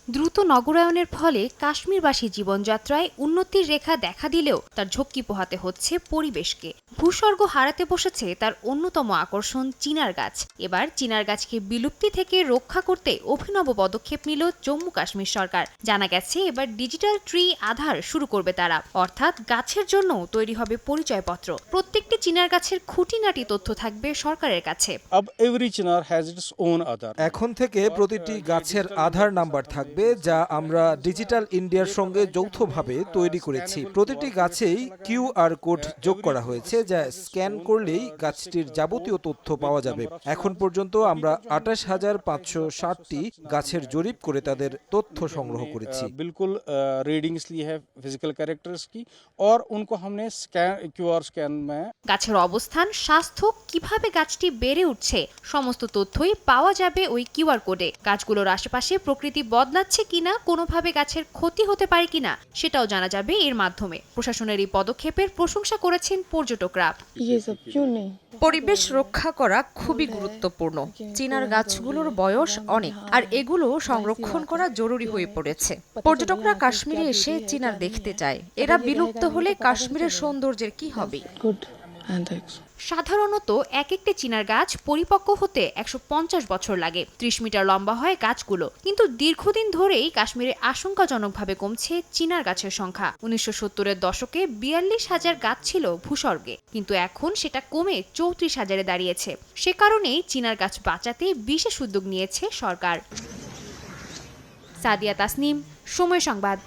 দ্রুত নগরায়নের ফলে কাশ্মীরবাসী জীবনযাত্রায় উন্নতির রেখা দেখা দিলেও তার ঝক্কি পোহাতে হচ্ছে পরিবেশকে। ভূস্বর্গ হারাতে বসেছে তার অন্যতম আকর্ষণ চিনার গাছ। এবার চিনার গাছকে বিলুপ্তি থেকে রক্ষা করতে অভিনব পদক্ষেপ নিল জম্মু কাশ্মীর সরকার। জানা গেছে এবার ডিজিটাল ট্রি আধার শুরু করবে তারা, অর্থাৎ গাছের জন্য তৈরি হবে পরিচয়পত্র। প্রত্যেকটি চিনার গাছের খুঁটিনাটি তথ্য থাকবে সরকারের কাছে। এখন থেকে প্রতিটি গাছের আধার নাম্বার থাকবে, যা আমরা ডিজিটাল ইন্ডিয়ার সঙ্গে যৌথভাবে তৈরি করেছি। প্রতিটি গাছেই কিউআর কোড যোগ করা হয়েছে, যা স্ক্যান করলেই গাছটির যাবতীয় তথ্য পাওয়া যাবে। এখন পর্যন্ত আমরা 28,560টি গাছের জরিপ করে তাদের তথ্য সংগ্রহ করেছি। बिल्कुल रीडिंग्स ली है फिजिकल कैरेक्टर्स की और उनको हमने क्यूआर स्कैन में। গাছের অবস্থান, স্বাস্থ্য, কিভাবে গাছটি বেড়ে উঠছে সমস্ত তথ্যই পাওয়া যাবে ওই কিউআর কোডে। গাছগুলোর আশেপাশে প্রকৃতি বদলাচ্ছে কিনা, কোনোভাবে গাছের ক্ষতি হতে পারে কিনা সেটাও জানা যাবে এর মাধ্যমে। প্রশাসনের এই পদক্ষেপের প্রশংসা করেছেন পর্যটকরা। পরিবেশ রক্ষা করা খুবই গুরুত্বপূর্ণ। চিনার গাছগুলোর বয়স অনেক, আর এগুলো সংরক্ষণ করা জরুরি হয়ে পড়েছে। পর্যটকরা কাশ্মীরে এসে চিনার দেখতে চায়। এরা বিলুপ্ত হলে কাশ্মীরের সৌন্দর্যের কি হবে? সাধারণত এক একটি চিনার গাছ পরিপক্ক হতে 150 বছর লাগে। 30 মিটার লম্বা হয় গাছগুলো। কিন্তু দীর্ঘদিন ধরেই কাশ্মীরে আশঙ্কাজনকভাবে কমছে চিনার গাছের সংখ্যা। 1970-এর দশকে 42,000 গাছ ছিল ভূস্বর্গে, কিন্তু এখন সেটা কমে 34,000-এ দাঁড়িয়েছে। সে কারণেই চিনার গাছ বাঁচাতে বিশেষ উদ্যোগ নিয়েছে সরকার। সাদিয়া তাসনিম, সময় সংবাদ।